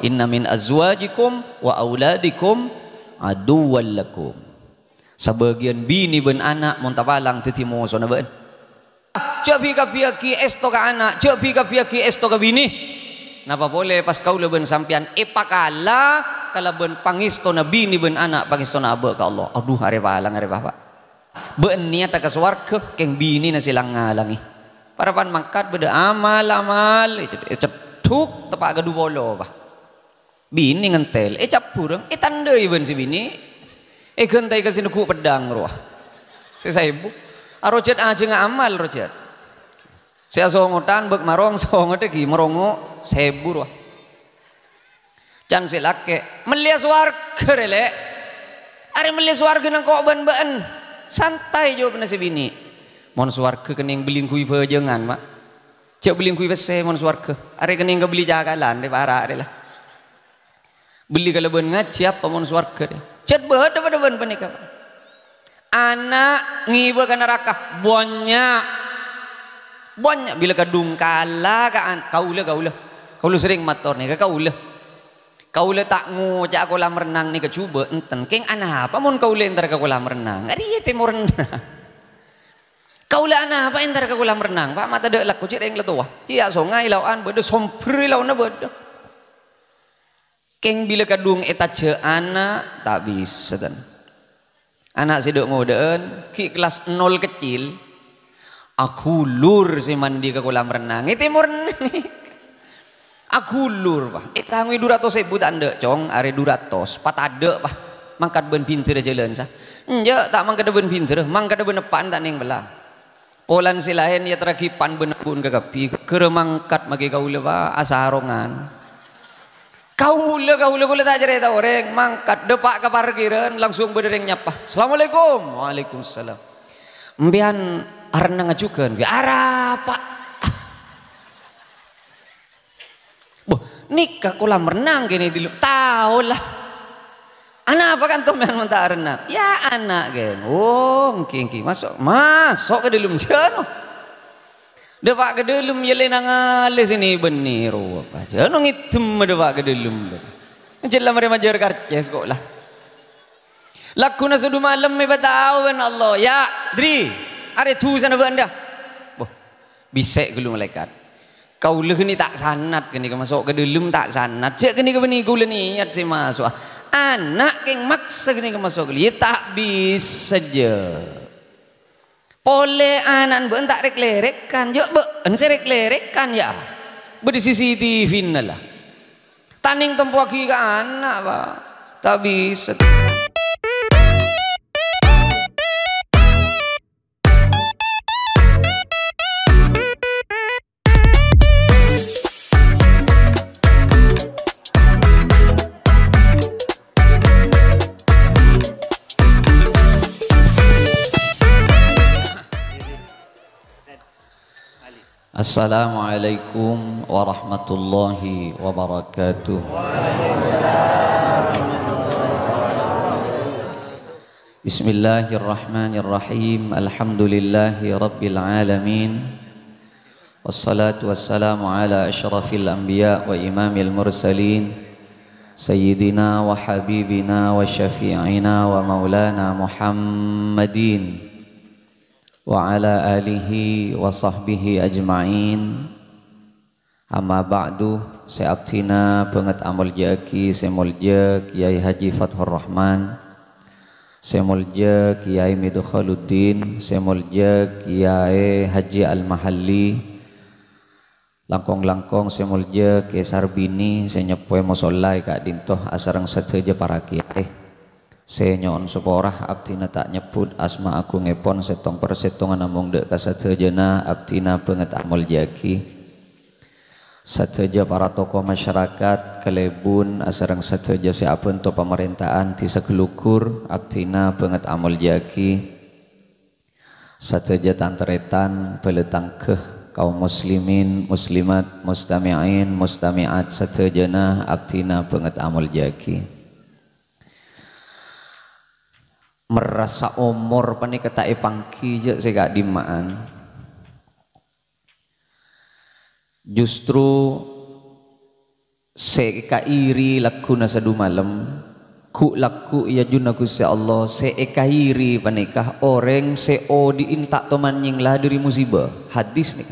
inna min azwajikum wa auladikum aduwwal lakum. Sebagian bini ben anak mun tapalang titimo so na ben. Cek pika ki esto ka anak, cek pika ki esto ka bini. Napa boleh pas kau leben sampian epakala kalaben pangisto na bini ben anak pangisto na abe ka Allah. Aduh are palang are bapak. Ben niat ka swarga keng bini na silang ngalangi. Para pan mangkat beda amal itu cetuk tepak gadu bolo bah. Bini ngentel capurang tandai ben si bini gentai ke sini ku pedang roh. Saya ibu rojet aja nggak amal rojet. Saya songotan bek marong songote ki merongo sebu roh. Can silake melihat warga rele. Are melihat warga nang kok ben santai jawab si bini. Mon swarga kening belingkui bejengan mak. Cek belingkui bese mon swarga. Are kening ke beli jagalan de para are lah. Beli kalau ben ngaji apa mon swarga de. Cet beut pada ben panika. Anak ngibe ka neraka banyak. Banyak bila kadung kala ka kaula sering mator nih ka kaula tak ngocak kolam renang nih kecuba enten keng anak apa mon kaula entar ka kolam renang. Ari timur renang. Kaula anak apa entar ka kolam renang Pak mata deuk lak kucing reng letua. Tia songai lauan beude sompri launa beude. Keng bila kadung eta ce anak tak bisa dan. Anak siduk ngodeun ki kelas 0 kecil. Aku lur si mandi ke kolam renang. Itu murni. Aku lur Pak. Eta ngui 200.000 tak ndek cong are 200 patade Pak. Mangkat ben pinter jalan sah. Enje tak mangkat ben pinter, mangkat ben depan tak ning belah. Polan silahen ya terakipan benebun ke kapi keremangkat magi kaula Pak asarongan. Kaula tak cerita orang mangkat depak ke parkiran langsung bedereng nyapa. Assalamualaikum. Waalaikumsalam. Mbian arna ngajukeun bi ara Pak. Boh, nikah kolam renang gini di tahu lah. Anak apa kan tuh yang mentah renang? Ya anak geng. Oh, ngki masuk ke dalam jano. Depak ke dalam ya lenang alis ini benih ro apa jano ngitem depak ke dalam. Jelas mereka majar karces kok lah. Lakuna sudu malam me batau ben Allah. Ya, Dri, are tu sana benda. Boh, bisek gelu malaikat. Kau leh ni tak sanat kini ke masuk ke dalam tak sanat. Cek kini ke benih gula niat si masuk. Anak yang maksa kini ke masuk ya tak bisa je. Pole anak ben tak reklerekan je ben saya reklerekan ya. Bedi CCTV lah. Taning tempo ki ke anak Pak. Tak bisa. Assalamualaikum warahmatullahi wabarakatuh. Bismillahirrahmanirrahim. Alhamdulillahi rabbil alamin. Wassalatu wassalamu ala asyrafil anbiya wa imamil mursalin sayyidina wa habibina wa syafi'ina wa maulana Muhammadin wa ala alihi wa sahbihi ajma'in. Amma ba'du. Seabtina penget amal jaki semulja Kiai Haji Fathur Rahman, semulja Kiai Midkhaluddin, semulja Kiai Haji Al-Mahalli, langkong-langkong semulja Kiai Sarbini, senyepoe mosolai kak dintoh asarang sateja para kiai. Senyon seporah abtina tak nyebut asma aku ngepon setong persetongan namung dek kasatejana abtina penget amal jaki sateja para tokoh masyarakat kelebun asarang sateja siapun to pemerintahan ti sakelukur abtina penget amal jaki sateja tanteretan peletang keh kaum muslimin muslimat mustami'in mustami'at satejana abtina penget amal jaki. Merasa umur pani ketai pangki je sega dimaan. Justru se kairi laku na sadu malam ku laku ya juna Gusti Allah se kairi panikah orang se odiin tak toman nying lah dari musibah hadis nih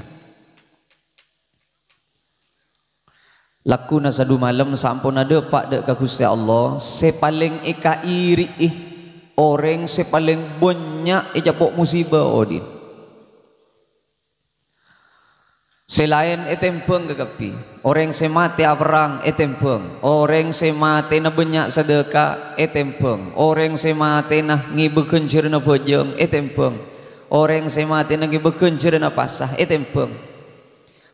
laku na sadu malam sampun ada pak dek ka Gusti Allah se paling kairi orang se paling banyak japok musibah odin selain etempeng kekapi orang semate aperang etempeng orang semate na banyak sedekah etempeng orang semate na ngibekeun na bojong etempeng orang semate na ngibekeun na pasah etempeng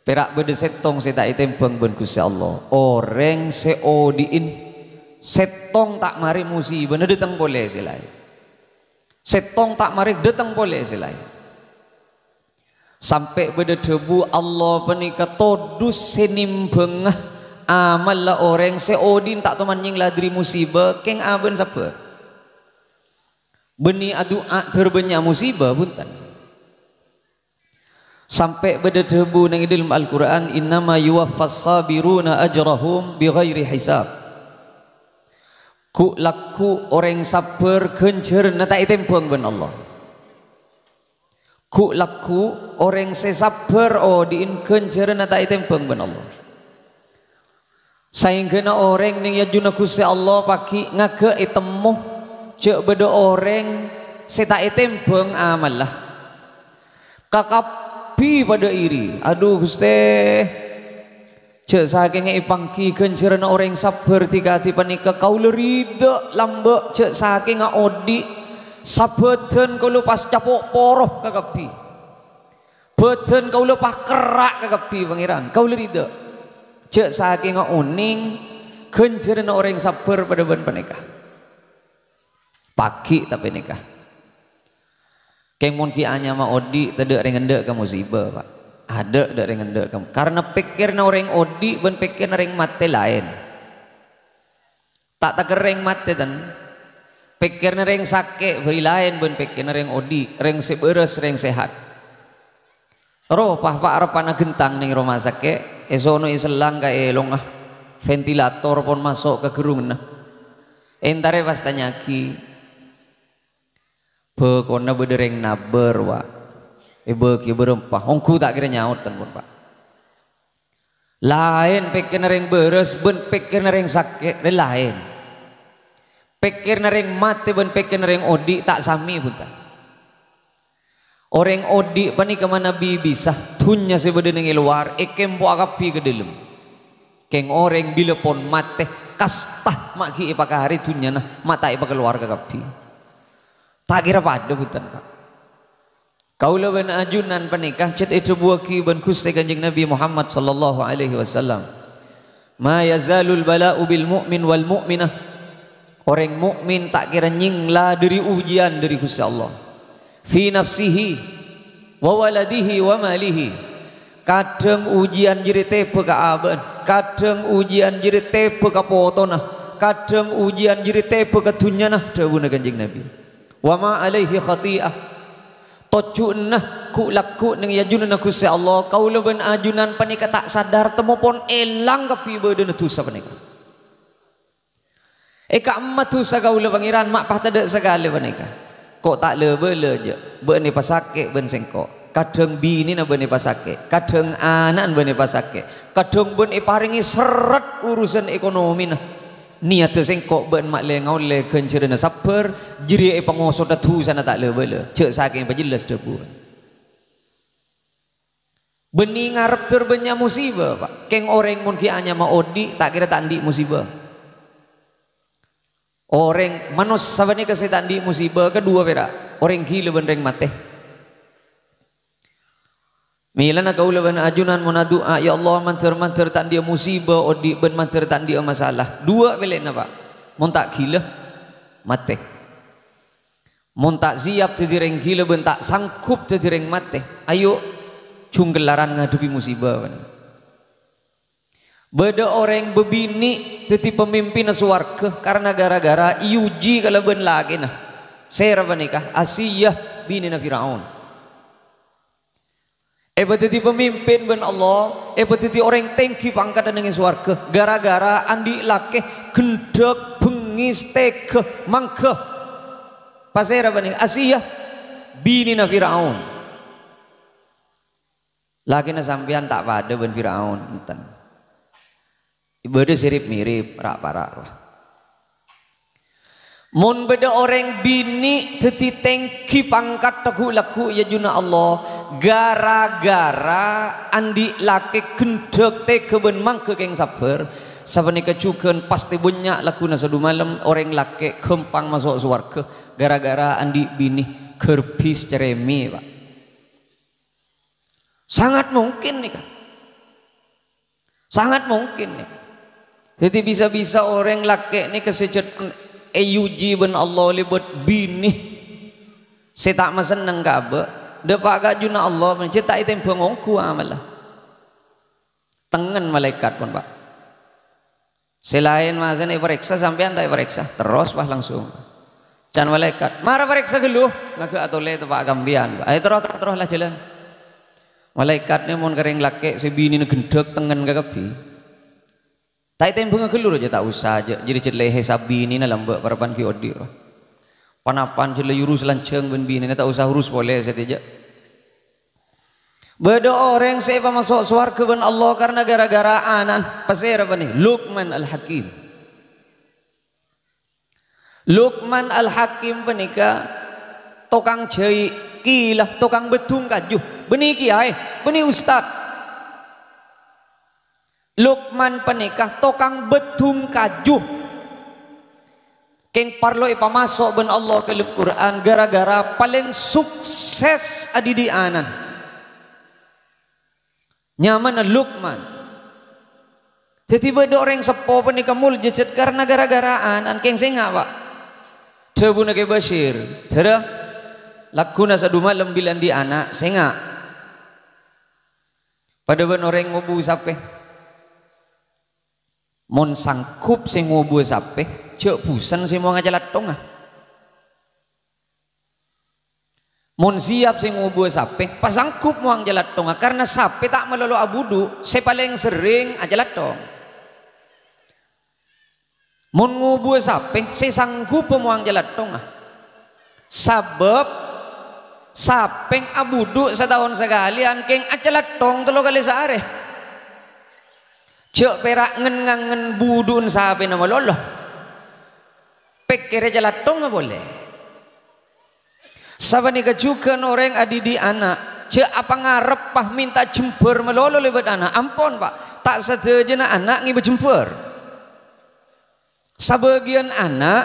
perak bede setong seta etempeng ben Gusti Allah orang seodiin setong tak mari musibah na datang boleh selai setong tak mari datang boleh selai sampai pada debu Allah penika todus senimbeng amal lah orang seodin tak teman yang ladri musibah keng aben siapa beni adua terbenya musibah punten sampai pada debu nang dalam Al-Quran innama yuwaffas sabiruna ajrahum bighairi hisab ku laku orang sabar kencer na tak itempeng ben Allah ku laku orang sesabar diin kencer na tak itempeng ben Allah saingkeuna orang ning yajuna Gusti Allah paki ngage itemu cek beda orang se tak itempeng amal lah kakapi pada iri aduh Gusti cek saking ipangki kencer na orang sabar tiga hati panika kaula rida lambe cek saking odi sabeten kau lepas capok poroh kakapi beten kau lepas kerak kakapi pangeran kau lerida cek saking uning kencerna orang sabar pada ban panikah paki tapi nikah keng mon ki anya ma odi tade rengende ka musibah pak ada dak rengende kamu karena pikirna orang odi ben pikirna reng mate lain tak kereng mate tan pikirna reng sakit bagi lain ben pikirna reng odi reng seberes reng sehat roh pak arepana gentang ning rumah sakit esono iselang ka elong ventilator pun masuk ke gerung nah entare pas tanyaki bekona bedereng naber wa beki berempah ongku tak kira nyaut tan pun pak lain pikirna reng beres ben pikirna reng sakit lain pikir nereng mati ben pikir nereng odi tak sami pun tak orang odi pani kemana bi bisa tunya sebeda neng luar ekempo akapi ke dalam keng orang bila pon mate kastah maki ipaka hari tunya nah mata ipaka keluar ke kapi tak kira pada putan pak kaula ben ajunan panikah cet itu buaki ben Gusti Kanjeng Nabi Muhammad sallallahu alaihi wasallam ma yazalul bala'u bil mu'min wal mu'minah orang mukmin tak kira nyingla dari ujian dari Gusti Allah fi nafsihi wa waladihi wa malihi kadang ujian jadi tepe ka aban kadang ujian jadi tepe ka potona kadang ujian jadi tepe ka dunyana dawuh Kanjeng Nabi wa ma alaihi khati'ah tocunna ku laku ning yajunna Gusti Allah kaula ben ajunan panika tak sadar temopon elang kapi beudeuh dosa panika eka emmat tu sagaula pangeran mak pah tade segala panika kok tak lebele je beune pasake ben sengkok kadang bini na beune pasake kadang anak beune pasake kadang ben paringi seret urusan ekonomi nah niat sengkok ben mak le ngaule kencerna sabar jiri pangoso datu sana tak lebele cek saking pajelas debu beni ngarep terbenya musibah pak keng orang mun ki anya ma odi tak kira tak andi musibah orang manus sabani kesetan di musibah kedua pera orang gila ben reng mate milana kaula ben ajunan munadua ya Allah manter tak dia musibah odi ben manter tak dia masalah dua belena pak mun tak gila mate mun tak siap jadi reng gila ben tak sangkup jadi reng mate ayo cunggelaran ngadepi musibah beda orang bebini teti pemimpin suarga karena gara-gara iuji kalau ben lagi nah sera nikah Asiyah bini na Firaun Betiti pemimpin ben Allah, betiti orang tinggi pangkat dengan swarga gara-gara andi lake gendek bengis tege mangke pasera bani Asia bini na Firaun laki na sampean tak pada ben Firaun enten ibadah sirip mirip rak-parak mun beda orang bini teti tengki pangkat teguh laku ya juna Allah gara-gara andi laki gendek tege ben mangke keng sabar sabani kecuken pasti banyak laku nasa du malam orang laki kempang masuk surga gara-gara andi bini kerbis ceremi pak sangat mungkin nih kan sangat mungkin nih jadi bisa-bisa orang laki ini kesejat Eyuji ben Allah libet bini saya tak maseneng kabe depak gak juna Allah mencetak itu pengongku amalah tengen malaikat pun pak selain masa ini periksa sampean tak periksa terus pas langsung can malaikat marah periksa geluh ngagak atau le tepak gambian pak ayo terus lah jalan malaikatnya mau kering laki si bini gendek tengen kagabi tak tembung ngegelur aja tak usah aja jadi celehe sabi ini nalam mbak parapan ki odir panapan cele urus lanceng ben bini tak usah urus boleh saja beda orang saya masuk surga ben Allah karena gara-gara anan pasir apa nih Luqman Al-Hakim Luqman Al-Hakim penika tukang jai kilah tukang bedung kajuh beni kiai beni ustad Luqman penikah tokang bedung kajuh keng parlo ipa masuk ben Allah ke dalam Quran gara-gara paling sukses adi di anan nyaman Luqman jadi beda orang sepo penikah mul jecet karena gara-gara anan keng singa pak debu nake Bashir tada laku nasa du malam bilan di anak singa pada ben orang ngobu sape mon sangkup sing ngobu sape cek busan sing mau ngajalat tongah mon siap sing ngobu sape pas sangkup mau ngajalat tongah karena sape tak melolo abudu saya paling sering ajalat tong mon ngobu sape saya sangkup mau ngajalat tongah sabab sapeng abudu setahun sekali angkeng ajalat tong telo kali sehari cek perak ngen budun sahabe nama loloh pekere jalan tong nggak boleh sabani kejukan orang adi di anak cek apa ngarep pah minta jemper melolo lebat anak ampun pak tak sedejena anak ngibe jemper sebagian anak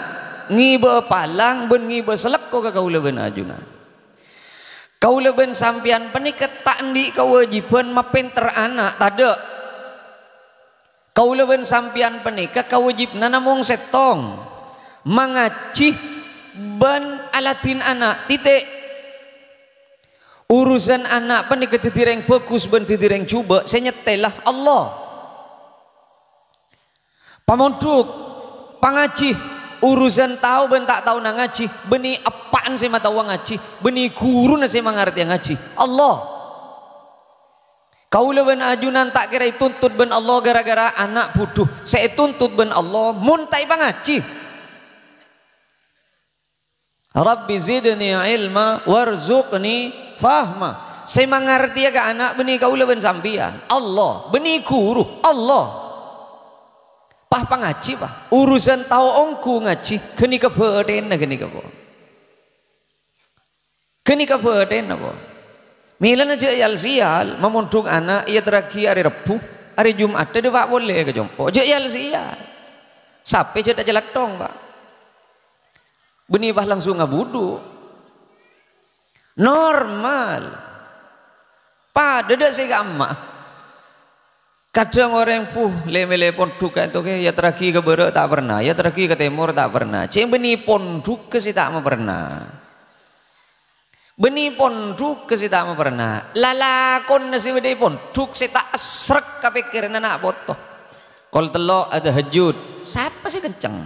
ngibe palang ben ngibe selek kok kau leben ajunan kau leben sampian peniket tak di kewajiban mapenter anak tada kau leben sampian penikah kau wajib namung setong mengaji ban alatin anak titik urusan anak penikah titireng fokus ban titireng coba saya nyetelah Allah pamonduk pangaji urusan tahu ben tak tahu nang ngaji beni apaan sih mata uang ngaji beni guru nasi mengerti yang ngaji Allah kau leben ajunan tak kira tuntut ben Allah gara-gara anak buduh saya tuntut ben Allah muntai pangaji Rabbi zidni ilma warzuqni fahma saya mengerti ke anak beni kau leben sampian Allah beni guru Allah pah pangaji pah urusan tahu ongku ngaji geni kebeden geni kebeden apa milan aja yal sial memundung anak ia teragi hari Rebu hari Jumat ada pak boleh ke jompo aja yal sial sampai jadi jalan tong pak benih bah langsung ngabudu normal pada dak sih gamma kadang orang leme ponduk itu ke ya teragi ke barat tak pernah ya teragi ke timur tak pernah cing benih ponduk ke si tak pernah benih ponduk ke si tak pernah lalakon nasi benih ponduk si tak asrek kepikiran anak botoh kalau telok ada hajud siapa sih kenceng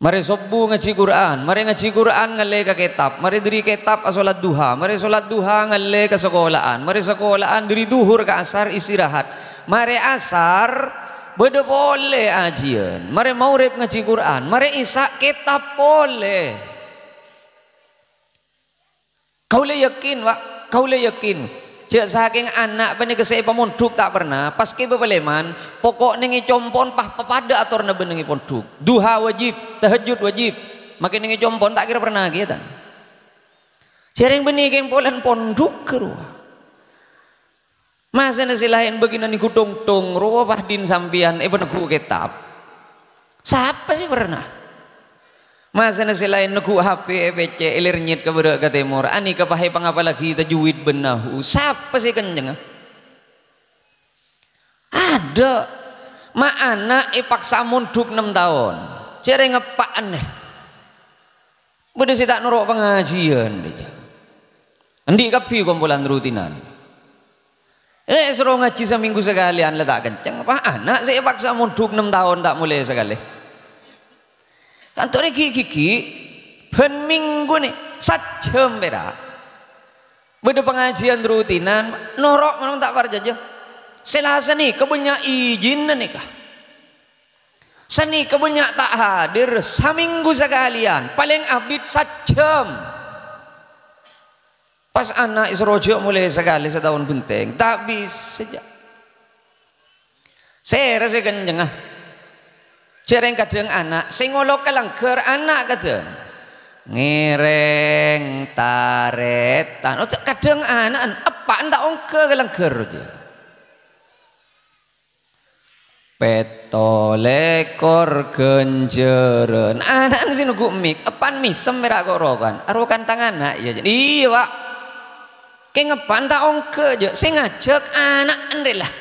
Mari sobu ngaji Quran, mari ngaji Quran ngale ka kitab, mari diri kitab salat duha, mari salat duha ngale ka sekolahan, mari sekolahan diri duhur ka asar istirahat, mari asar beda boleh ajian, mari maurib ngaji Quran, mari isya kitab boleh. Kau le yakin Pak, kau le yakin. Cek saking anak pani kesei pamonduk tak pernah pas ke bebaleman pokok nengi compon pah pepada atur na benengi ponduk duha wajib tahajud wajib makin nengi compon tak kira pernah kita sering benih keng polan ponduk keruah masa nasi lain begina ni kudung tung ruwa pahdin sampian beneku kitab siapa sih pernah masa nasi lain neku HP PC ilir nyit ke berak ke timur ani ke pahai pangapa lagi tajwid benahu siapa sih kenceng ada ma anak ipaksa munduk 6 tahun cere ngepak aneh beda si tak nuruk pengajian endi kapi kumpulan rutinan suruh ngaji seminggu sekalian letak kenceng apa anak saya paksa munduk 6 tahun tak mulai sekali kantor gigi ben minggu nih sajam berak beda pengajian rutinan norok memang tak parjajah selasa nih kebanyak izin nih kah seni kebanyak tak hadir seminggu sekalian paling abid sajam pas anak isrojo mulai sekali setahun benteng tak bisa saja saya rasa kenceng cereng kadang anak sing ngolok kelengger anak kadang ngereng taretan kadang anak apa entak ongke kelengger dia petolekor genjeren anak sih nunggu mik epan misem merah korokan arokan tangan anak ya iya Pak kayak ngepan tak ongke aja saya ngajak anak ande lah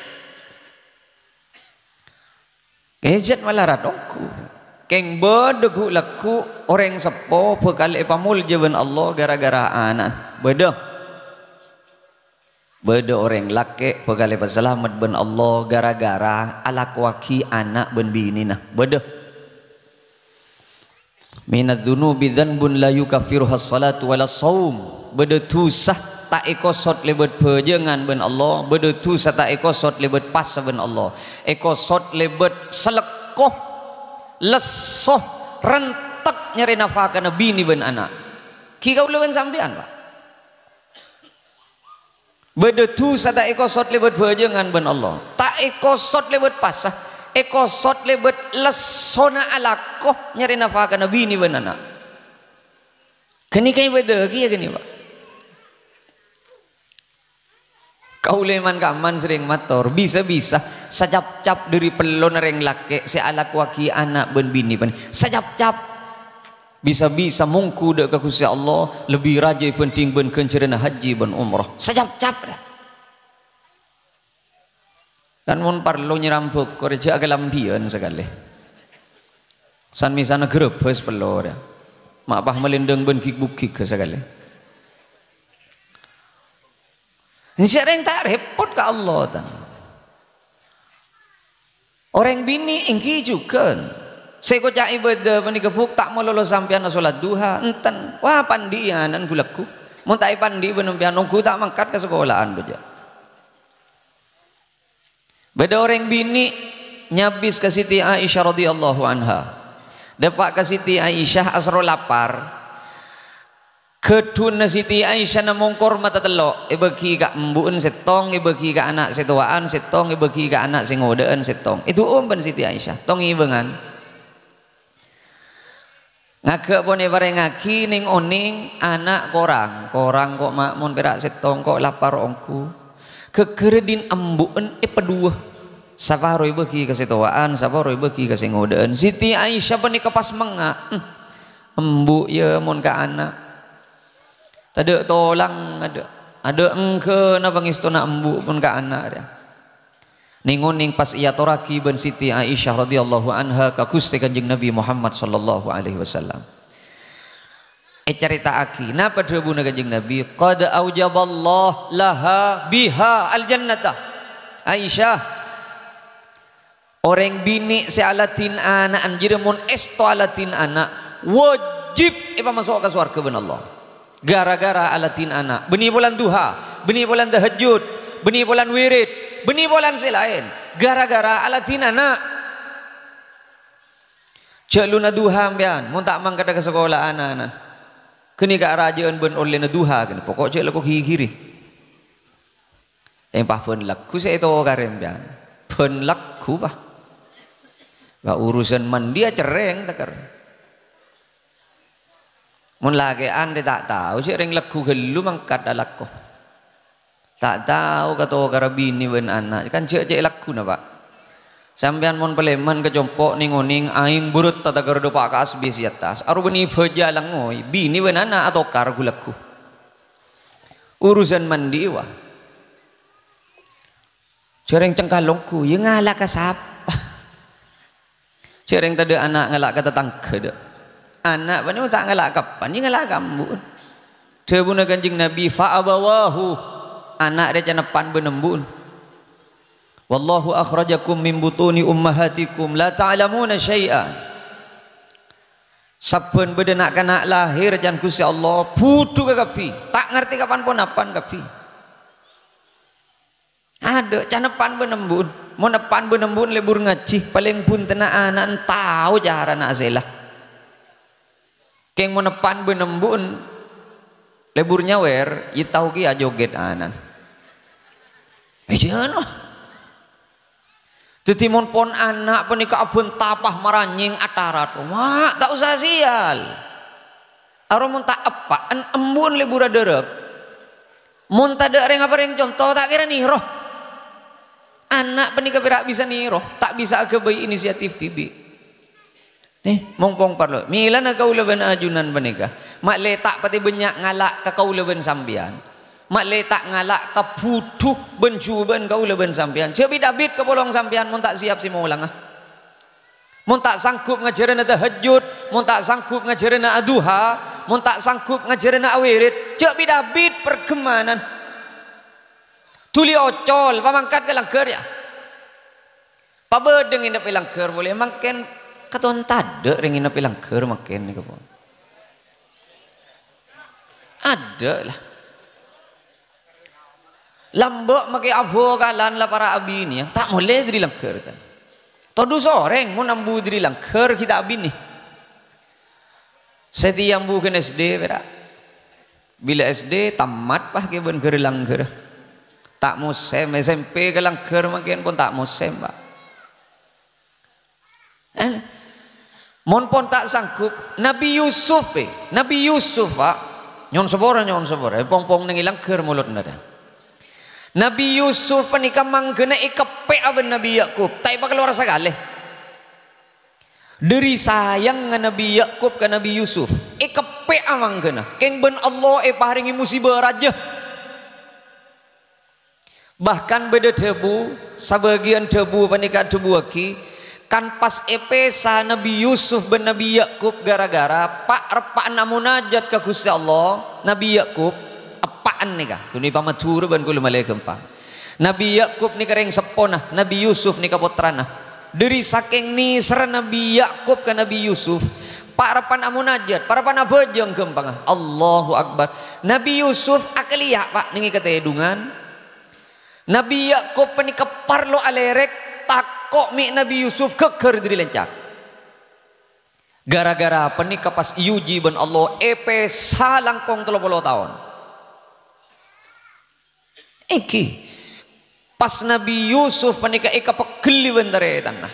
kejet malah radongku keng bedegu laku orang sepo bekal epamul jaban Allah gara-gara anak beda orang laki bekal selamat ben Allah gara-gara alak waki anak ben bini nah beda minadz dzunubi dzanbun la yukaffiruha as-salatu wala shaum beda tusah tak ekosot lebet pejengan ben Allah beda tusah tak ekosot lebet pas ben Allah ekosot lebet selekoh lesoh rentek nyari nafkah kana bini ben anak ki kau lewen sampean Pak beda tusah tak ekosot lebet pejengan ben Allah tak ekosot lebet pasah ekosot lebet lesona alakoh nyari nafkah kana bini ben anak kini kai beda ki gini Pak kau leman kaman sering mator bisa-bisa sajap-cap dari pelon reng laki si alak waki anak ben bini pen sajap-cap bisa-bisa mungku dek ke Gusti Allah lebih rajai penting ben kencerena haji ben umrah sajap-cap kan mun parlo nyerambuk kerja agak lambian sekali san misana grebes pelor ya mak pah melindeng ben kik-bukik sekali sering tak repot ke Allah tan. Orang bini ingki juga saya kocak ibadah menikah tak mau lolos sampean sholat duha enten wah pandianan gulaku mau tak pandi benempian nunggu tak mangkat ke sekolahan saja beda orang bini nyabis ke Siti Aisyah radhiyallahu anha dapat ke Siti Aisyah asro lapar kedun Siti Aisyah na mongkor mata telok bagi ka embuun setong bagi ka anak setuaan setong bagi ka anak singodaan setong itu umpan Siti Aisyah tong ibengan ngagak pone bareng ngaki ning oning anak korang kok makmun perak setong kok lapar ongku kekeredin embuun pedua saparoi bagi ka setuaan saparoi bagi ka singodaan Siti Aisyah pani kepas menga embu ya mun ka anak ada tolang ada engke na pangistuna embu pun ka anak dia ningoning pas ia toraki ben Siti Aisyah radhiyallahu anha ka Gusti Kanjeng Nabi Muhammad sallallahu alaihi wasallam cerita aki napa debuna Kanjeng Nabi qad aujaballah laha biha aljannata Aisyah Orang bini si alatin anak anjir mun esto alatin anak wajib ipa masuk ke surga ben Allah. Gara-gara alatin anak. Beni bulan duha, beni bulan tahajud, beni bulan wirid, beni bulan selain. Gara-gara alatin anak. Cek lu na duha ambian, mun tak mang kada ke sekolah anak. Kini gak rajaan ben oleh na duha kini. Pokok cek laku kiri. Yang pah pun laku saya itu karem ambian. Pun laku bah. Bah urusan mandi cereng takar. Mun lagi ande tak tahu sih ring laku gelu mangkat dalakku. Tak tahu kata karabini ben anak kan cek laku na pak. Sampean mon peleman ke jompok ningoning aing burut tata gardo pak asbi si atas. Aru beni berjalan ngoi bini ben anak atau kar gulaku. Urusan mandi wah. Cereng cengkalongku ye ngalak ka sapa. Cereng tadi anak ngalak ka tetangga dak. Anak bani tak ngalak kapan ye ngalak kambu. Debuna Kanjeng Nabi fa abawahu anak dia canepan benembun. Wallahu akhrajakum min butuni ummahatikum la ta'lamuna syai'an. Saben bedenak kanak lahir jan Gusti Allah putu ke kapi, tak ngerti kapan pun apan kapi. Ada canepan benembun, mau nepan benembun lebur ngaji paling pun tenak anak tahu cara nak selah. Keng mau nepan benembun lebur nyawer, ye tahu ki joget anan. Ejen Tetimun pon anak penikah abun tapah maranying atarat. Wah, tak usah sial. Aron mun tak apa, embun lebura derek. Mun tak ada reng apa reng contoh tak kira nih roh. Anak penikah berak bisa nih roh, tak bisa ke bayi inisiatif tibi. Nih, mongpong parlo. Mila na kaulaban ajunan penikah. Mak letak pati banyak ngalak ke kaulaban sambian. Mak letak ngalak ke putuh bencuban kau leben sampian. Cebi David ke bolong sampian mun tak siap si maulang ah. Mun tak sanggup ngajareuna tahajud, mun tak sanggup ngajareuna aduha, mun tak sanggup ngajareuna awirid, cebi David pergemanan. Tuli ocol pamangkat ke langker ya. Pabedeng indep langker boleh makin katon tade ring indep langker makin niku. Ada lah. Lambok makai abo kalan la para abi ni tak boleh diri langker kan. Todu soreng mau nambu diri langker kita abi ni. Setiap bukan SD berak. Bila SD tamat pah ke ben ger langker. Tak musem SMP ke langker makin pun tak musem pak. Mon pun tak sanggup Nabi Yusuf Nabi Yusuf pak. Nyon sebora pong nang langker mulut nada. Nabi Yusuf panika manggena ikepe aben Nabi Yakub tak ipa keluar sagale dari sayang Nabi Yakub ke Nabi Yusuf ikepe amanggena keng ben Allah paringi musibah raja bahkan beda debu sebagian debu panika debu aki kan pas epesa Nabi Yusuf ben Nabi Yakub gara-gara pak repak namunajat ke Gusti Allah Nabi Yakub apaan nih kah? Kuni pamatur ban kula malaikum pa. Nabi Yakub ni kareng sepona, Nabi Yusuf ni kaputrana. Dari saking ni sera Nabi Yakub ke Nabi Yusuf, parapan amunajat, parapan abejeng kempang. Allahu Akbar. Nabi Yusuf akaliya pak ningi katedungan. Nabi Yakub pani keparlo alerek takok mi Nabi Yusuf keker diri lencak. Gara-gara pani kapas iuji ban Allah epe salangkong 30 tahun. Iki pas Nabi Yusuf panika eka pekeli bendare tanah.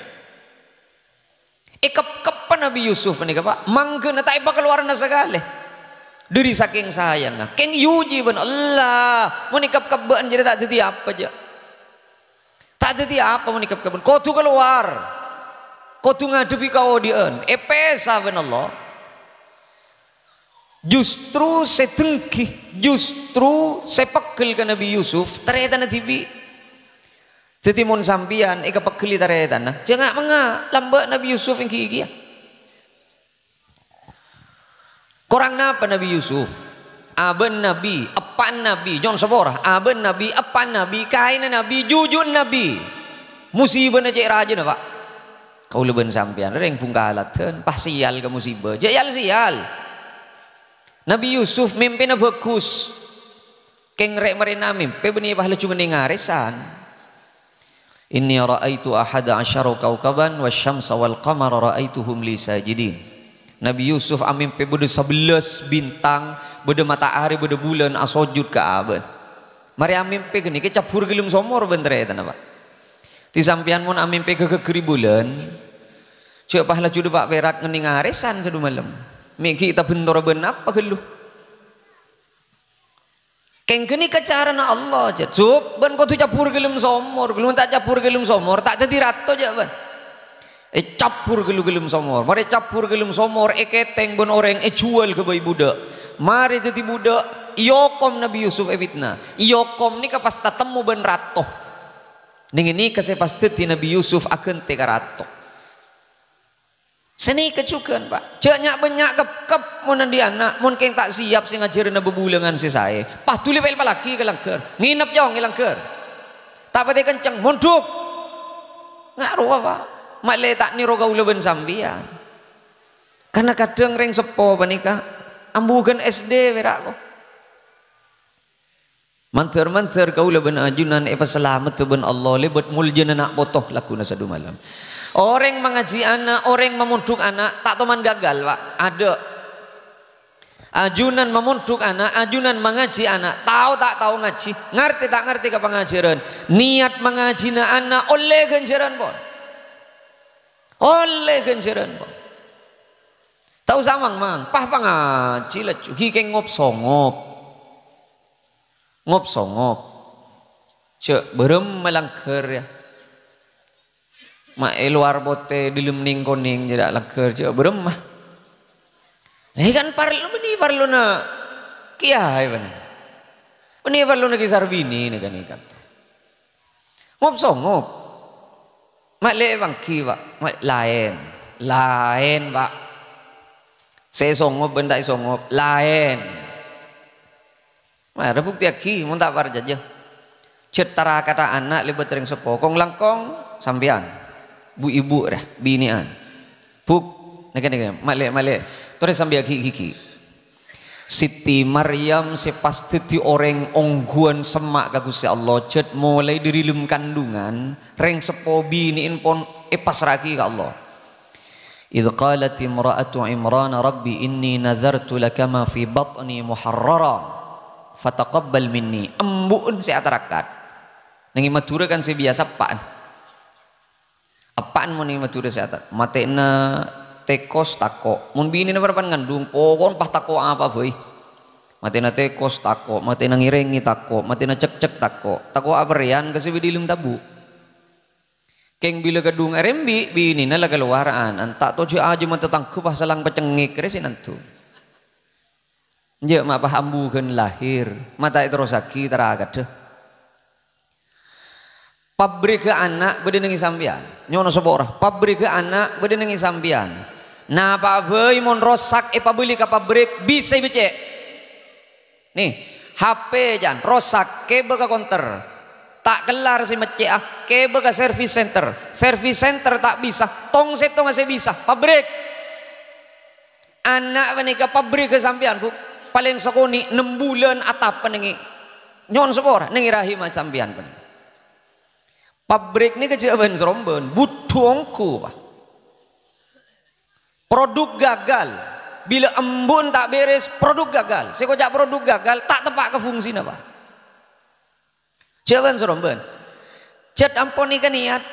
Eka kapan Nabi Yusuf panika pak manggena tak ipa keluaran segala. Dari saking sayang keng yuji ben Allah menikap kebaan jadi tak jadi apa aja. Tak jadi apa menikap kebaan. Kau tu keluar. Kau tu ngadepi kau dien. Epesa ben Allah. Justru setengki, justru sepekil ke Nabi Yusuf, ternyata nabi. Setimun sampian, eka pekeli ternyata. Jangan menga, lambat Nabi Yusuf yang kiki. Korang napa Nabi Yusuf? Aben Nabi, apaan Nabi? Jangan seborah. Aben Nabi, apaan Nabi? Kain Nabi, jujun Nabi. Musibah na cek raja na pak. Kau leben sampean reng pungkalaten pas sial ke musibah jayal sial. Nabi Yusuf mimpina bagus keng rek marina mimpi benih pahala cuma ngarisan. Inni ra'aitu ahada asyara kaukaban wasyamsa wal qamara ra'aituhum li sajidin. Nabi Yusuf mimpi bede 11 bintang, bede matahari, bede bulan asojud ke abad. Mari mimpi gini ke capur gelum somor bener ya tanah Pak. Ti sampean mun mimpi ke bulan. Cuk pahala cudu Pak perak ngeni ngarisan sedu malam. Miki kita bentor ben apa geluh. Keng kini kecarana Allah jet. Sup ben kau tu capur gelum somor, gelum tak capur gelum somor, tak jadi rato je ben. Capur gelum somor, mari capur gelum somor, keteng ben orang jual ke bayi budak. Mari jadi budak, iyokom Nabi Yusuf fitnah. Iyokom ni kapas tatemu ben rato. Ning ini kasih pasti Nabi Yusuf akan teka rato. Seni kecukan Pak, janyak banyak kep mun di anak, mun keng tak siap sing ngajarin na bebulangan si saya. Pah tuli pel palaki ke langker, nginep jong langker. Tak pati kenceng, munduk. Ngaruh apa? Mak le tak niro gaula ben sambian. Karena kadang reng sepo panika, ambugan SD berak ko. Manter gaula ben ajunan epa selamat ben Allah lebet muljen anak botoh laku na sadu malam. Orang mengaji anak, orang memunduk anak, tak teman gagal Pak. Ada ajunan memunduk anak, ajunan mengaji anak, tahu tak tahu ngaji, ngerti tak ngerti ke pengajaran, niat mengaji anak oleh ganjaran pun, oleh ganjaran pun. Tahu samang mang, pah pengaji lah, gikeng ngop songop, cek berem melangker ya. Mak luar bote dilem ning koning jadi lah kerja beremah. Ini kan parlu na kiai benar. Ini parlu na kisar bini ni kan ikat. Ngop songop. Mak le bangki Pak, mak lain Pak. Saya songop benda songop lain. Mak ada bukti aki mun tak par jaja. Cetara kata anak lebet ring sepokong langkong sampean. Bu ibu dah binian buk nega male terus sambil gigi Siti Maryam sepasti ti orang ongguan semak kagusi Allah cet mulai dari lem kandungan reng sepo biniin pon pasraki ke Allah. Idh qalat imra'atu Imran rabbi inni nazartu laka ma fi batni muharrara fataqabbal minni. Embuun saya terakat nengi matura kan saya biasa apaan apaan mau nih mature sehat matena tekos tako mun bini na berapa ngandung pokon pah tako apa boy matena tekos tako matena ngirengi tako matena cek tako aberian kasi bidilim tabu keng bila kadung RMB bini na laga luaran antak tojo aja matatangku pas salang pacengik resin antu je mak pahambukeun lahir mata itu rosaki teragat deh. Pabrik ke anak bede nengi sambian nyono seborah pabrik ke anak bede nengi sambian nah pak boy mon rosak pabeli ke pabrik bisa becek nih HP jan rosak kebe ke konter tak kelar si mecek kebe ke service center tak bisa tong setong masih bisa pabrik anak menikah pabrik ke sambian bu paling sekoni 6 bulan atap penengi nyon seborah nengi rahim sambian pen. Pabrik ini kejadian seromben butuhku Pak. Produk gagal bila embun tak beres produk gagal sekojak produk gagal tak tepat ke fungsi apa jawaban seromben cet amponi kan niat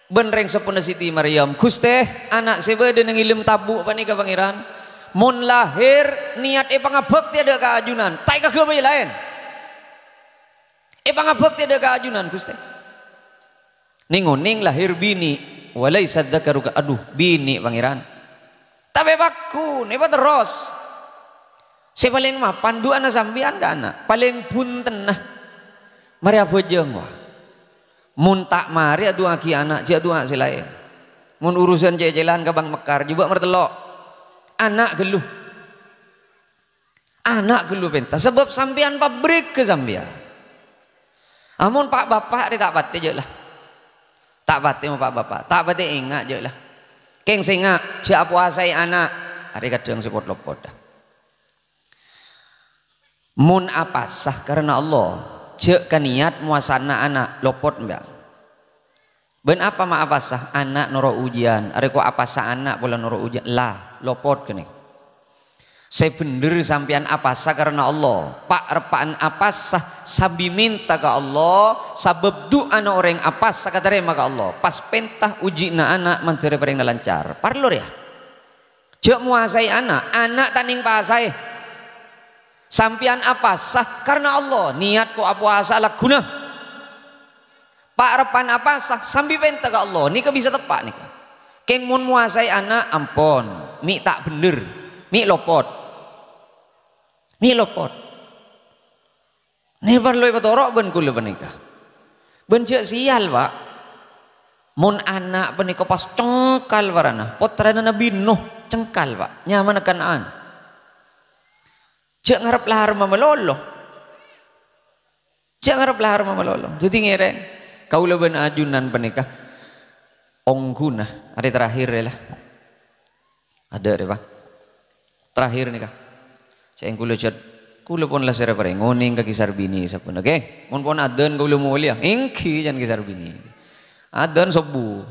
benreng sepuna Siti Maryam Gusti anak sebede nang ilm tabu apa nih ke pangeran mun lahir niat pangabek tiada keajunan tak ke bayi lain pangabek tiada keajunan Gusti ninguning lahir bini walai sadakaruka aduh bini pangeran tapi baku nih terus saya paling mah pandu anak sambian anak paling punten nah mari apa jeng wah mun tak mari adu aki anak jadu anak selain mun urusan jalan ke Bang Mekar juga mertelok anak geluh pentas sebab sambian pabrik ke sambian amun pak bapak dia tak pati je lah Tak pati mau pak bapak, tak pati ingat je lah. Keng singa, cia puasai anak, hari kadang sepot lopot dah. Mun apa sah karena Allah, cek kan niat muasana anak lopot mbak. Ben apa ma apa sah anak noro ujian, hari ko apa sah anak bola noro ujian lah lopot kene. Saya bener sampean apa sah karena Allah. Pak repaan apa sah sabi minta ke Allah, sabab doa na orang apa sah katerima ke Allah. Pas pentah uji na anak menteri paling lancar. Parlor ya. Cek muasai anak taning pasai. Sampean apa sah karena Allah. Niat ko apa asa lah guna. Pak repan apa sah sambil pentah ke Allah. Ni ke bisa tepat nih. Keng mun muasai anak ampon, mi tak bener, mi lopot. Mi lopot. Ni perlu patorok ben kula menikah. Ben cek sial pak. Mun anak menikah pas cengkal warana. Potrana Nabi Nuh cengkal pak. Nyaman Kanaan. Cek ngarep lahar mamelolo. Cek ngarep lahar mamelolo. Jadi ngeren. Kaula ben ajunan menikah. Ongguna hari terakhir lah. Ada deh pak. Terakhir nikah. Saya kulo chat, kulo pun lah sera pareng ngoning ka kisar bini sapun. Oke, mun pun adan kulo mo liang, ingki jan kisar bini. Adan sobu.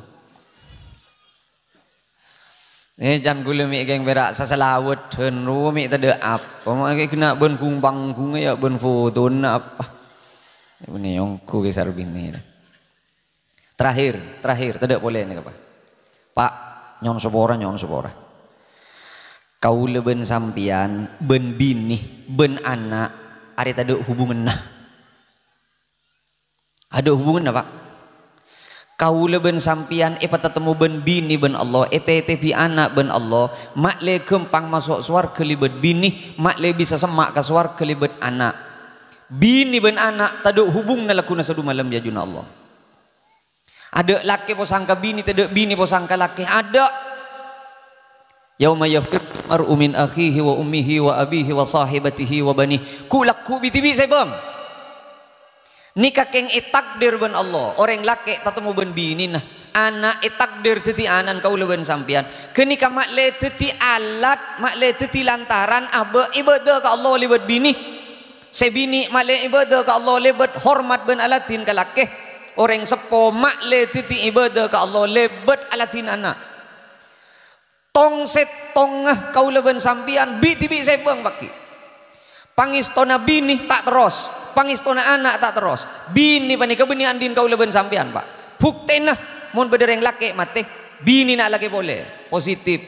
Jan kulo mi geng berak sasalawet den rumi tade apa. Mo kena ben kumbang kunga ya ben foto na apa. Ini yongku kisar bini. Terakhir tidak boleh nih apa. Pak, nyon sebora. Kau leben sampian, ben bini, ben anak, ari ada hubungan nah. Ada hubungan nah pak. Kau leben sampian, patemu ben bini ben Allah, bi anak ben Allah, mak le kempang masuk swarga libet bini, mak le bisa semak ke swarga libet anak. Bini ben anak, tada hubung na lakuna sadu malam ya juna Allah. Ada laki posangka bini, tidak bini posangka laki, ada. Yauma yafir mar'u min akhihi wa ummihi wa abihi wa sahibatihi wa bani kulakku bitibi saya bang. Nikah keng itakdir ben Allah. Orang laki tatemu ben bini nah. Anak itakdir teti anan kau leben sampian. Kenika mak le teti alat, mak le teti lantaran abe ibadah ka Allah libet bini. Sebini mak le ibadah ka Allah libet hormat ben alatin ka laki. Orang sepo mak le teti ibadah ka Allah libet alatin anak. Tong setongah kau leben sampian biti saya bang baki. Pangistona bini tak terus, pangistona anak tak terus. Bini pani kebeni andin kau leben sampian pak. Bukti nah, mun bedereng laki mati, bini nak lagi boleh positif.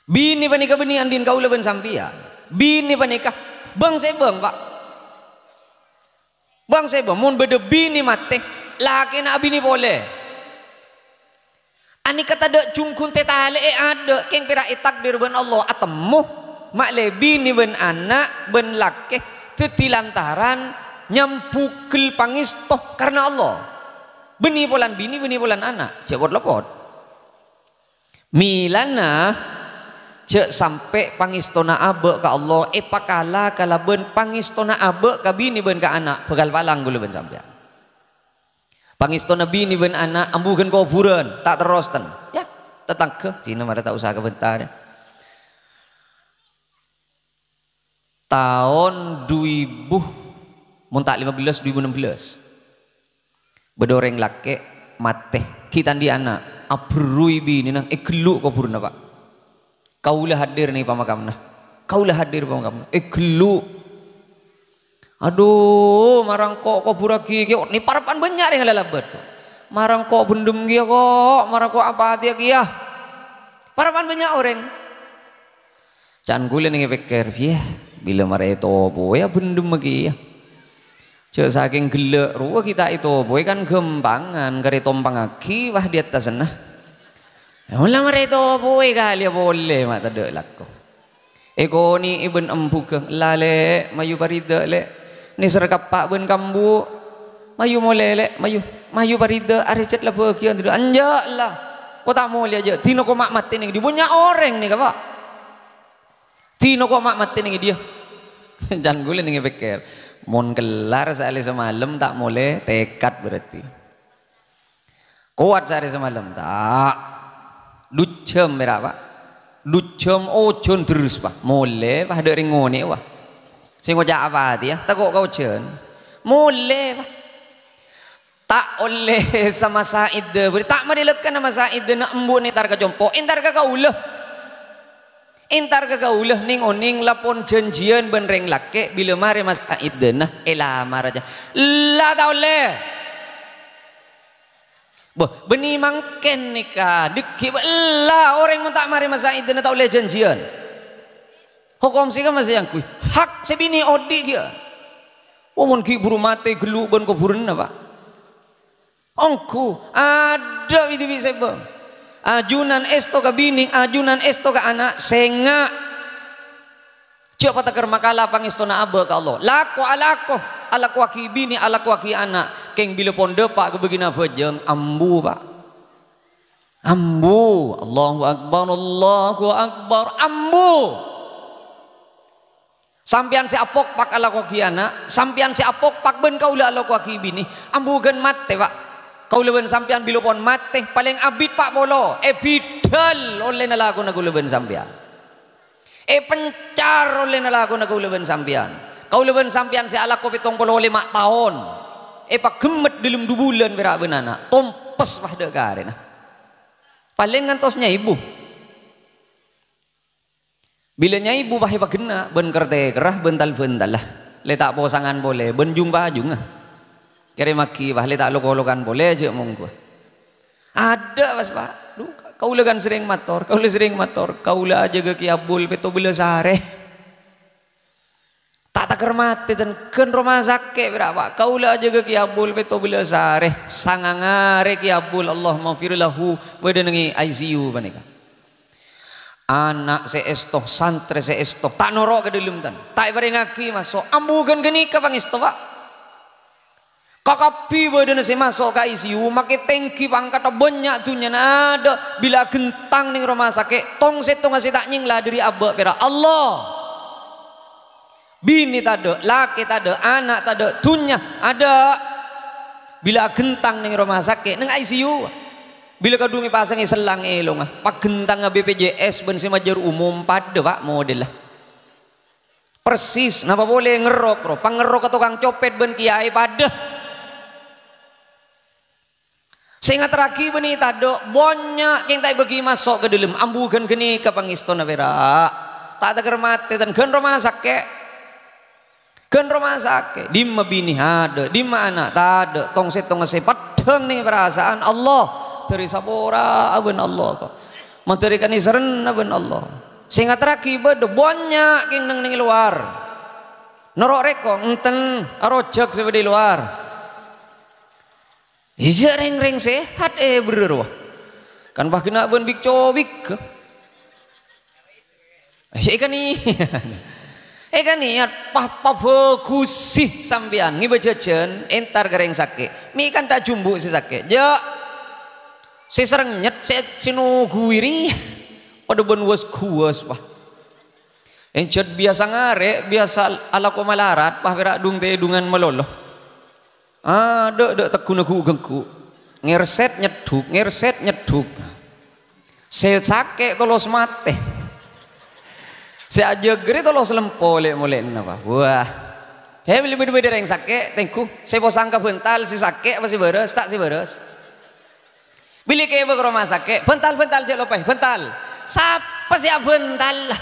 Bini pani kebeni andin kau leben sampian. Bini pani kah bang saya bang pak. Bang saya bang, mun bede bini mati, laki nak bini boleh. Ani kata dek cungkun tetale ada keng pira itakdir ben Allah atemu mak lebi ni ben anak ben laki teti lantaran nyampukil pangistoh karena Allah beni polan bini beni polan anak cek lopot milana cek sampai pangistona abe ka Allah pakala kala ben pangistona abe ka bini ben ka anak pegal palang gula ben sampean. Pangistona bini ben anak ambukan kuburan tak terus ten ya tetangga tina mara tak usaha kebentar ya. Tahun 2000 mun tak 15 2016 bedoreng laki mate kita di anak abrui bini nang geluk kuburan pak kaulah hadir nih pamakamna kaulah hadir pamakamna geluk. Aduh, marang kok buraki kyo ni parapan banyak yang lalabat. Marang kok bendem kia kok, marang kok apa hati kia. Parapan banyak orang. Can gula nih pikir, ya bila marah itu boy ya bendem lagi ya. Cek saking gelek ruah kita itu boy kan gempangan kari tompang aki wah di atas sana. Mula marah itu boy kali boleh mak tak laku. Eko ni ibn empuk lale mayu parida le. Ni serkap pak ben kambu mayu molele mayu parida arecet lah bagian tidak anjak lah kau tak mau lihat aja tino kau mak mati nih dia punya orang nih kak tino kau mak mati nih dia jangan gue nih pikir Mon kelar sehari semalam tak boleh tekad berarti. Kuat sehari semalam tak. Ducem berapa? Ducem ojon terus pak. Mulai pak ada ringone wah. Sing ngojak apa hati ya? Tak kau jen. Mulai pak. Tak oleh sama Said beri tak merilekan sama Said nak embu ni tar ka jompo. Intar ka kaulah. Entar ke kaulah ning oning lapon janjian benreng lake bila mare mas Said denah elamar aja lah tau le boh beni mangken nikah dikki lah orang mau tak mare mas Said denah tau le janjian hukum sih kan masih yang kui hak sebini odi dia omon ki buru mate gelu ben ko burun apa ongku ada itu bisa bang ajunan esto ka bini ajunan esto ka anak senga coba takar makala pangistona aba ka Allah alako aki bini alako aki anak keng bila pon depak ke begina bejeng ambu pak ambu Allahu akbar ambu sampian si apok pak alako aki anak sampian si apok pak ben kaula alako aki bini ambu gen mate pak kau leben sampian bilopon mate paling abid pak bolo bidal oleh nalago na leben sampian pencar oleh nalago na leben sampian kau leben sampian si ala ko 75 tahun pak gemet dalam 2 bulan berak benana tompes wah de karena paling ngantosnya ibu bilanya ibu bah pak kena ben kerte kerah bental lah letak posangan boleh ben jumpa junga kira maki bah letak lokolokan boleh aja monggo ada mas pak kau legan sering motor kau le aja ke kiabul peto bila sare tak takar mati dan ken rumah sakit berapa kau le aja ke kiabul peto bila sare sangangare kiabul Allah maghfirlahu wedenengi ICU panika anak seesto santre seesto tak norok ke dalam tan tak berengaki masuk ambukan geni ke pangisto pak kakapi badan si masuk ke ICU make tangki pangkat banyak tunya ada bila gentang ning rumah sakit tong setong ngasih tak nying lah dari abah pera Allah bini tade laki tade anak tade tunya ada bila gentang ning rumah sakit ning ICU bila kadungi pasangi selang elong pak gentang BPJS ben si majar umum pada pak model lah persis napa boleh ngerok pangerok ke tukang copet ben kiai pada sehingga terakhir beni tado banyak yang tak bagi masuk ke dalam ambukan geni ke pangistona vera tak ada kermate dan gen rumah sakit dimma bini ada dimma anak tak ada tong sepat deng nih perasaan Allah dari sabora aben Allah kok menterikan isren aben Allah sehingga terakhir beda banyak yang neng luar norok reko enten arojak seperti luar iya reng sehat bener wah kan bah kena ben bik cobik kan niat papa bagus sih sampean ngi bejajan entar gereng sakit mi kan tak jumbu si sakit ya si sereng nyet si nuguiri pada ben was kuas wah encet biasa ngare biasa ala ko malarat pah berak dung te dungan meloloh dek tekun aku gengku ngerset nyeduk saya sakit tolos mate saya aja geri tolos lempole mulai napa wah saya beli yang sakit tengku saya posangka bental si sakit apa si beres tak si beres beli ke rumah sakit bental jelopeh bental siapa sih bental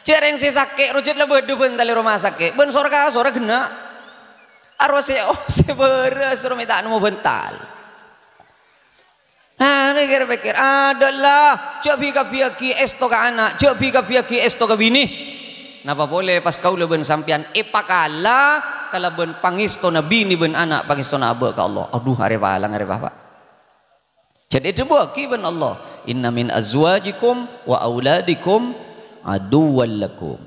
cereng si sakit rujut lebih bental di rumah sakit ben sorga kena arwah saya beres suruh minta mau bental nah ini kira-kira adalah coba ki esto ka anak coba ki esto ka bini napa boleh pas kau leben sampian pakala kalau ben pangisto na bini ben anak pangisto na aba ka Allah aduh are palang are bapak jadi itu ki ben Allah inna min azwajikum wa auladikum aduwwal lakum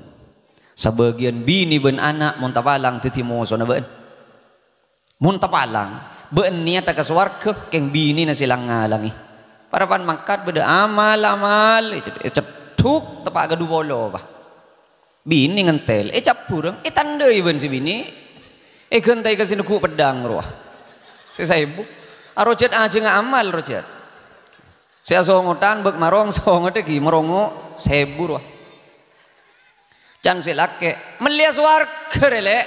sebagian bini ben anak mun tapalang titimo so na ben mun tapalang ben niat ka swarga keng bini na silang ngalangi para pan mangkat beda amal cetuk tepak gadu bolo bah bini ngentel capureng tandai ben si bini Gentai ke sini ku pedang roh. Saya ibu. Arojat aja nggak amal rojat. Saya songotan bek marong songot lagi merongo sebu roh. Can silake melihat warga relek.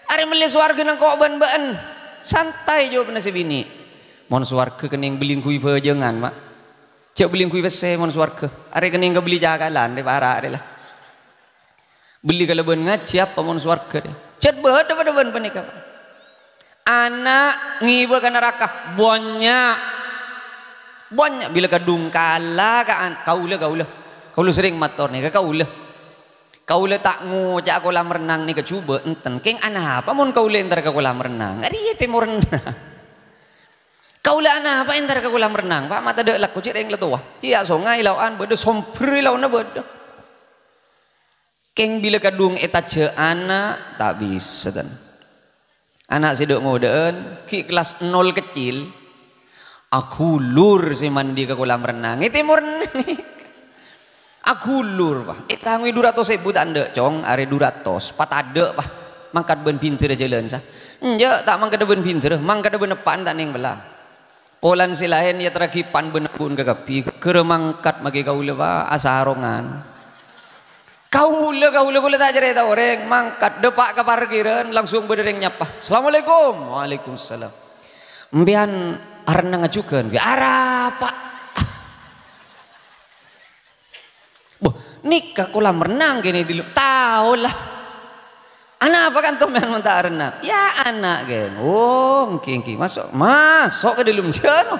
Are melihat warga nang kok ban-ban. Santai jawab nasi bini. Mon warga kening belingkui bejengan mak. Cek belingkui bese mon warga. Are kening ke beli jagalan de para are lah. Beli kalau ben ngaji apa mon warga deh. Cet beut apa ben penikah. Anak ngiba ke neraka banyak bila kadung kala kaula sering mator nih kaula tak ngojak kolam renang nih kecuba enten keng anak apa mon kaula entar ke kolam renang ari teh mau renang kaula anak apa entar ke kolam renang pak mata dek laku cik yang letua tia songai lauan beda sompri launa beda keng bila kadung eta je anak tak bisa dan anak sidok ngodeun ki kelas 0 kecil aku lur si mandi ke kolam renang itu murni aku lur pak tangwi 200.000 tanda cong are 200 patade pak mangkat ben pinter jalan sah enja tak mangkat ben pinter mangkat ben depan tak ning belah polan si lain ya terakipan ben pun ke kapi keur mangkat magi kaula pak asarongan kaula tak cerita orang mangkat depak ke parkiran langsung berdering nyapa assalamualaikum waalaikumsalam mbian arena ngajukan biara pak boh nikah kolam renang gini dulu tahu lah anak apa kan tuh yang minta renang ya anak geng oh kingki masuk ke dalam jano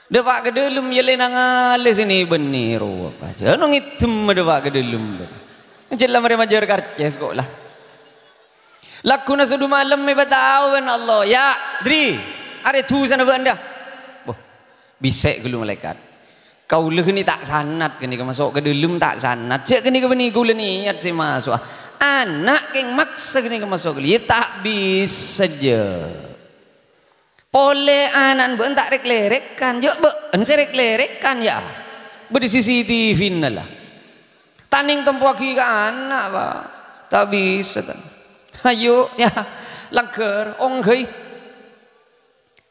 depak ke dalam ya lenang alis ini benih roh apa jano ngitem depak ke dalam jelas mereka majar karces kok lah lakuna sudu malam me bataw Allah ya dri are tu sana benda boh bisek gulu malaikat kau ni tak sanat gini masuk ke dalam tak sanat cek gini ke benih gula niat si masuk anak keng maksa gini ke masuk gula ya tak bisa je oleh anak ben tak reklerekan jo ben saya reklerekan ya be di CCTV lah taning tempo ki ke anak pak tak bisa kan ayo ya langker ongkei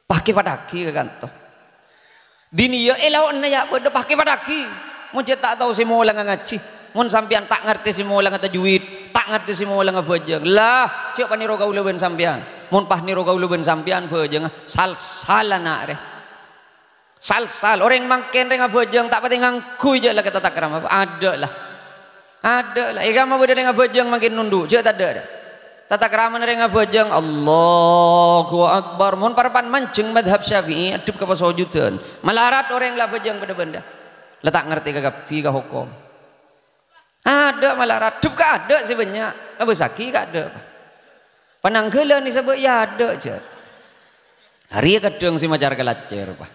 pakai padaki ke kantor dini ya lawan ya beda pakai padaki mun tak tahu semua lang ngaji mun sampean tak ngerti semua lang tajwid tak ngerti semua lang bejeng lah cek paniro gaul ben sampean mun pah niro gaul ben sampean bejeng sal anak re sal orang mangken reng bejeng tak pati ngangkui je lah kata takram ada lah igama beda reng bejeng makin nunduk cek tak ada tata kerama nereng bejeng Allahu Akbar mun parapan mancing madhab Syafi'i adep ka pasojudan malarat orang lah bejeng pada benda letak ngerti ka kapi ka hukum ada malarat adep ka ada sebenarnya abu saki ka ada pananggelan ni sebut ya ada je hari kadang si majar kalacer pak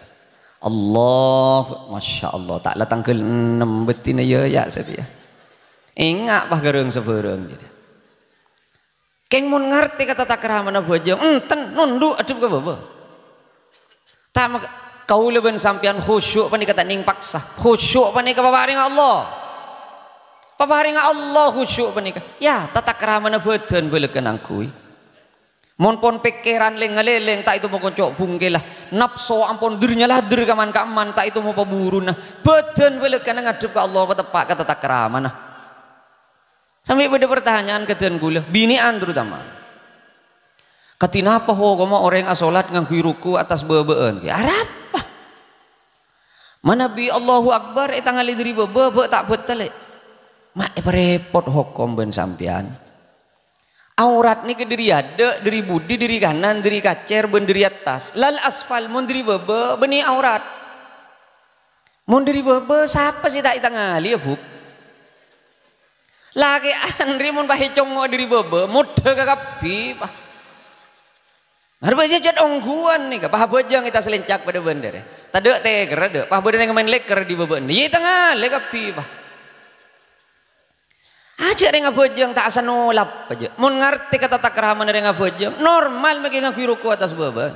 Allah Masya Allah tak lah tanggal 6 betina ya setia ingat pak gereng sebereng jadi keng mun ngerti kata takrama na bojong enten nunduk adep ka baba ta kaula ben sampean khusyuk pani kata ning paksa khusyuk pani ka paparing Allah khusyuk pani ka ya tata krama na boten beulekeun angkui mun pon pikiran lengaleleng tak itu mau koncok bungke lah nafsu ampun dirnya lader kaman tak itu mau paburu nah boten beulekeun ngadep ka Allah patepak kata takrama nah sampai pada pertanyaan kejadian gula binian terutama katinapa ho koma orang asolat ngangkui ruku atas bebeen ya apa mana bi Allahu Akbar eta ngali diri bebe tak betul mak repot hukum ben sampean aurat ni ke diri ada diri budi diri kanan diri kacer ben diri atas lal asfal mun diri bebe beni aurat mun diri bebe siapa sih tak ngali ya buk lagi andri mun pahicong mau diri bebe mudah kakapi pak harus jad ongguan nih pah bojang kita selencak pada bender tade teh kerada pah bender yang main leker di bebe ini tengah lekapi pak aja renga bojang tak asa nolap aja mun ngerti kata takraman renga bojang normal magi ngakui ruku atas bebe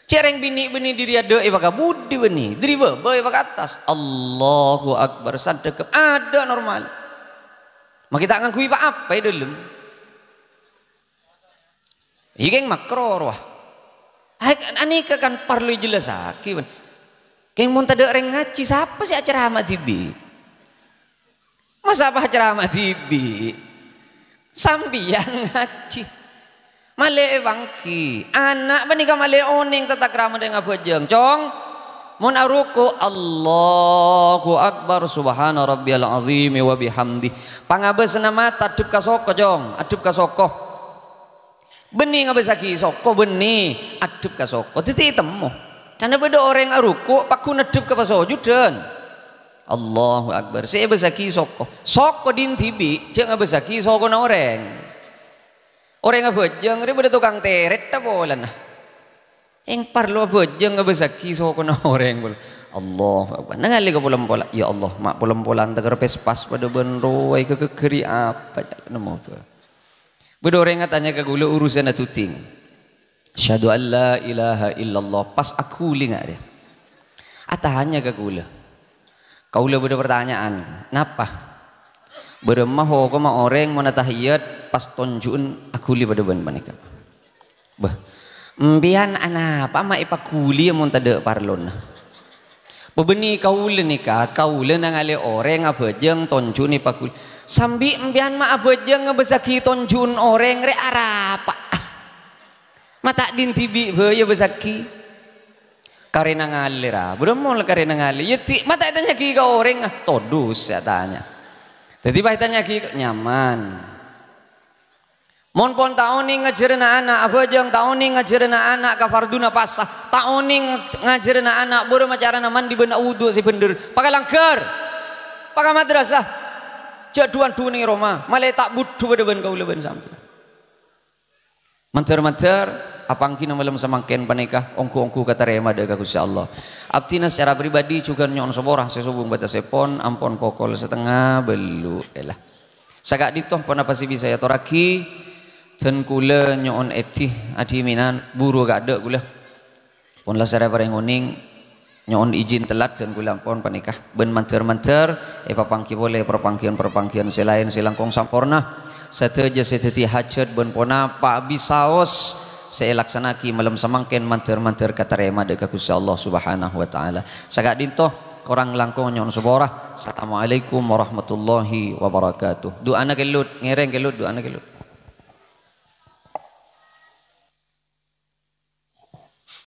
cereng bini diri ada ibaga budi beni diri bebe ibaga atas Allahu Akbar sadekep ada normal mak kita ngakui apa dalam Ikeng makro wah. Ani kan perlu jelas aki. Keng mun tade reng ngaji siapa sih acara Ahmad Tibi? Masa apa acara Ahmad Tibi? Sambian ngaji. Male bangki. Anak bani ka male oning tata krama dengan bojeng. Cong. Mun aruku Allahu Akbar subhana rabbiyal azim wa bihamdi. Pangabesna mata adep ka soko jong, adep ka soko. Beni ngabesaki soko beni adep ka soko. Titi temu. Karena beda orang aruku paku nedep ka pasojud den. Allahu Akbar. Saya besaki soko. Soko din tibi, cek ngabesaki soko na orang. Orang ngabejeng ri tukang teret ta bolan. Yang parlo bojeng ngabesaki soko na orang bol. Allah Akbar. Nangali ka pola. Ya Allah, mak pola-pola tegar pespas pada benro ai kekeri apa namo apa. Beda orang tanya ke gula urusan atuting. Syahadu an la ilaha illallah. Pas aku linga dia. Atahanya ke gula. Kaula beda pertanyaan. Napa? Beda maho ko ma orang mana tahiyat pas tonjun aku li pada ben manika. Bah. Mbian anak apa ma ipakuli mun tade parlon. Bebeni kaula nikah, kaula nangale orang abejeng tonjun ipakuli. Sambi mbian ma abejeng ngebesaki tonjun orang re arapa. Mata din tibi be ya besaki. Karena ngalira, beremol karena ngalir. Ya mata tanya ki ka orang todus ya tanya. Jadi tanya ki nyaman. Mon pon taoni ngajarna anak abajang taoni ngajarna anak ka farduna pasah taoni ngajarna anak buru macarana mandi beuna wudu si bener pakai langker pakai madrasah jaduan duning Roma malai tak butuh pada ben kaula ben sampai manter-manter apangkina malam samangken panikah ongku-ongku kata rema de ka Gusti Allah abtina secara pribadi juga nyon seborah sesubung bata sepon ampon pokol setengah belu elah sagak ditoh pon apa sih bisa ya toraki ten kula nyon eti adi minan buru gak ada kula pun lah sare bareng oning nyon izin telat ten kula pon panikah ben manter-manter papangki boleh perpangkian selain silangkong sampurna sateja seteti hajat ben pona pak bisaos saya laksanaki malam samangken manter-manter katarema de ka Gusti Allah Subhanahu wa taala sagak dintoh korang langkong nyon seborah assalamualaikum warahmatullahi wabarakatuh doa na kelut ngereng kelut doa na kelut